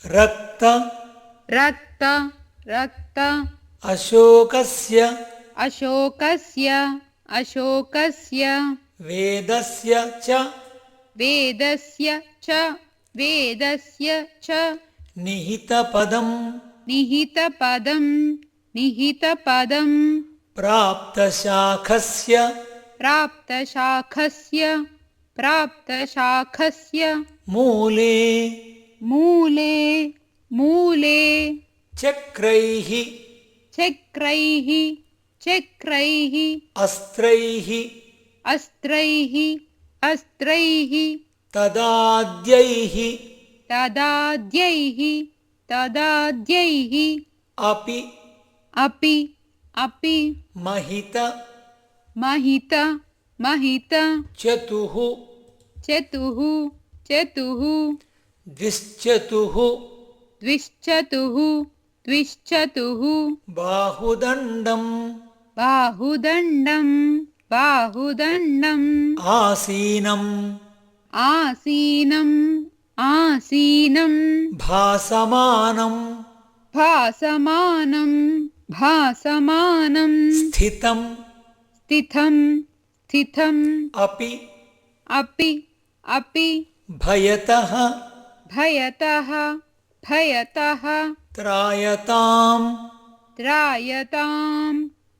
रक्त रक्त रक्त अशोकस्य अशोकस्य अशोकस्य वेदस्य च वेदस्य च वेदस्य च निहितपदम् निहितपदं निहितपदं प्राप्तशाखस्य प्राप्तशाखस्य प्राप्तशाखस्य मूले मूले मूले चक्रैः चक्रैः चक्रैः अस्त्रैः अस्त्रैः अस्त्रैः तदाद्यैः तदाद्यैः तदाद्यैः अपि अपि अपि महित महित महित चतुः चतुः चतुः द्विश्चतुः द्विश्चतुः द्विश्चतुः बाहुदण्डम् बाहुदण्डं बाहुदण्डम् आसीनम् आसीनम् आसीनं भासमानम् भासमानं भासमानं स्थितम् स्थितं स्थितम् अपि अपि अपि भयतः भयतः भयतः त्रायताम् त्रायतां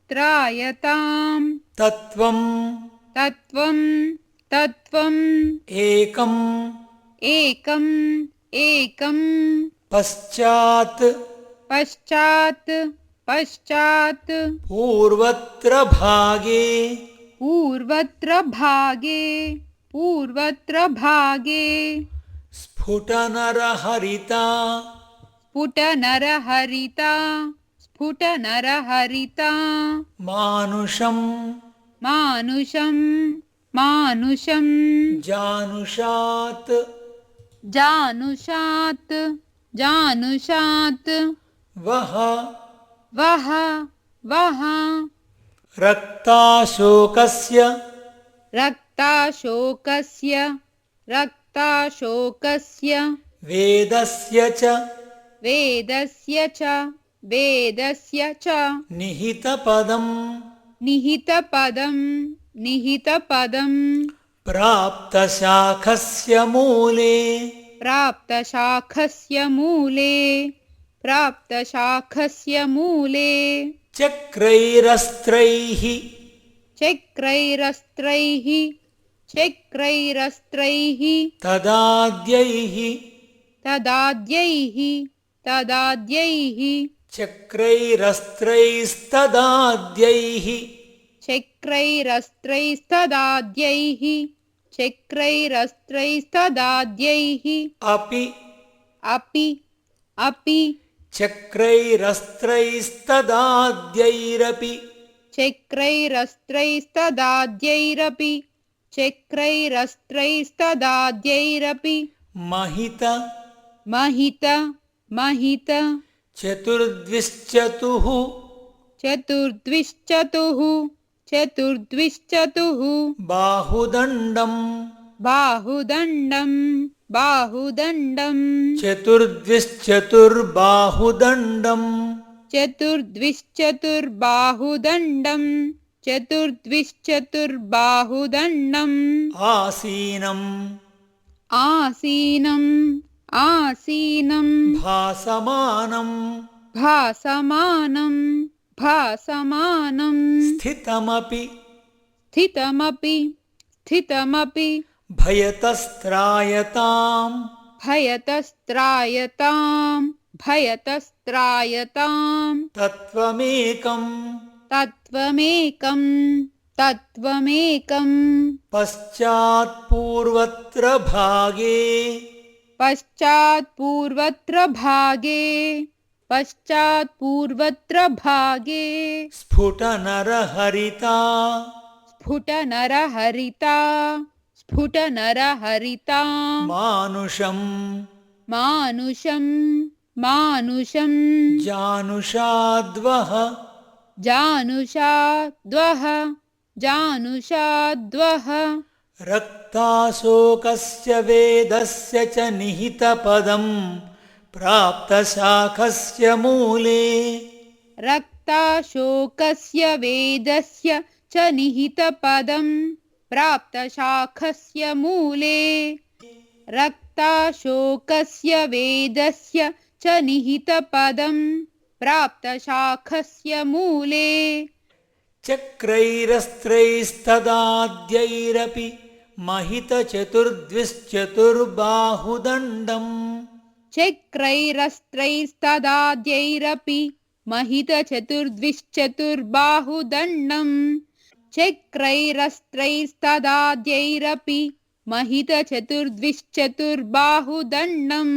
त्रायतां तत्त्वम् तत्त्वं तत्त्वम् एकम् एकम् एकं पश्चात् पश्चात् पश्चात् पूर्वत्र भागे पूर्वत्र भागे पूर्वत्र भागे स्फुटनरहरिता स्फुटनरहरिता स्फुटनरहरिता मानुषम् मानुषं मानुषं जानुषात् जानुषात् जानुषात् वः वः वः रक्ताशोकस्य रक्ताशोकस्य रक्ताशोकस्य वेदस्य च वेदस्य च वेदस्य च निहितपदम् निहितपदं निहितपदं प्राप्तशाखस्य मूले प्राप्तशाखस्य मूले प्राप्तशाखस्य मूले चक्रैरस्त्रैः चक्रैरस्त्रैः चक्रैरस्त्रैः तदाद्यैः तदाद्यैः तदाद्यैः चक्रैरस्त्रैस्तदाद्यैः चक्रैरस्त्रैस्तदाद्यैः चक्रैरस्त्रैस्तदाद्यैः अपि अपि अपि चक्रैरस्त्रैस्तदाद्यैरपि चक्रैरस्त्रैस्तदाद्यैरपि चक्रैरस्त्रैस्तदाद्यैरपि महित महित महित चतुर्द्विश्चतुः चतुर्द्विश्चतुः चतुर्द्विश्चतुः बाहुदण्डम् बाहुदण्डं बाहुदण्डं चतुर्द्विश्चतुर्बाहुदण्डम् चतुर्द्विश्चतुर्बाहुदण्डं चतुर्द्विश्चतुर्बाहुदण्डम् आसीनम् आसीनम् आसीनं भासमानम् भासमानं भासमानं स्थितमपि स्थितमपि स्थितमपि भयतस्त्रायताम् भयतस्त्रायतां भयतस्त्रायतां तत्त्वमेकम् तत्त्वमेकं तत्त्वमेकं पश्चात्पूर्वत्र भागे पश्चात्पूर्वत्र भागे पश्चात्पूर्वत्र भागे स्फुटनरहरिता स्फुटनरहरिता स्फुटनरहरिता मानुषम् मानुषं मानुषं जानुषाद्वः जानुषाद्वः जानुषाद्वः रक्ताशोकस्य वेदस्य च निहितपदम् प्राप्तशाखस्य मूले रक्ताशोकस्य वेदस्य च निहितपदं प्राप्तशाखस्य मूले रक्ताशोकस्य वेदस्य च निहितपदं प्राप्तशाखस्य मूले चक्रैरस्त्रैस्तदाद्यैरपि महितचतुर्द्विश्चतुर्बाहुदण्डम् चक्रैरस्त्रैस्तदाद्यैरपि महितचतुर्द्विश्चतुर्बाहुदण्डम् चक्रैरस्त्रैस्तदाद्यैरपि महितचतुर्द्विश्चतुर्बाहुदण्डम्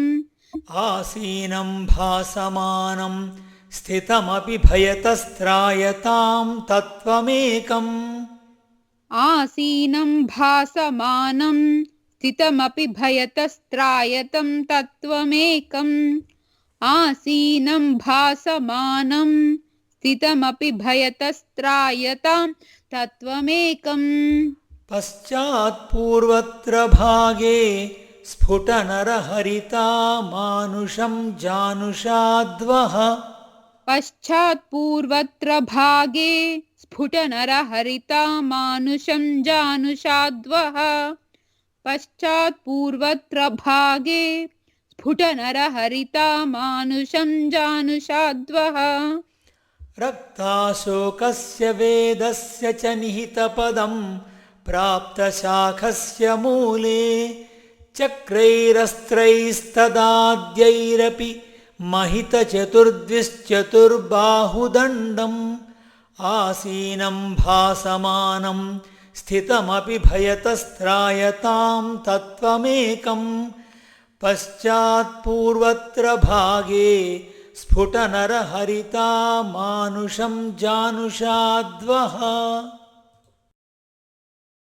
आसीनं भासमानं स्थितमपि भयतस्त्रायतां तत्त्वमेकम् आसीनं भासमानं स्थितमपि भयतस्त्रायतं तत्त्वमेकम् आसीनं भासमानं स्थितमपि भयतस्त्रायतां तत्त्वमेकम् पश्चात्पूर्वत्र भागे स्फुटनरहरिता मानुषं जानुषाद्वः पश्चात्पूर्वत्र भागे स्फुटनरहरिता मानुषं जानुषाद्वः पश्चात्पूर्वत्र भागे स्फुटनरहरिता मानुषं जानुषाद्वः रक्ताशोकस्य वेदस्य च निहितपदं प्राप्तशाखस्य मूले चक्रैरस्त्रैस्तदाद्यैरपि महितचतुर्द्विश्चतुर्बाहुदण्डम् आसीनं भासमानं स्थितमपि भयतस्त्रायतां तत्त्वमेकम् पश्चात्पूर्वत्र भागे स्फुटनरहरिता मानुषं जानुषाद्वः।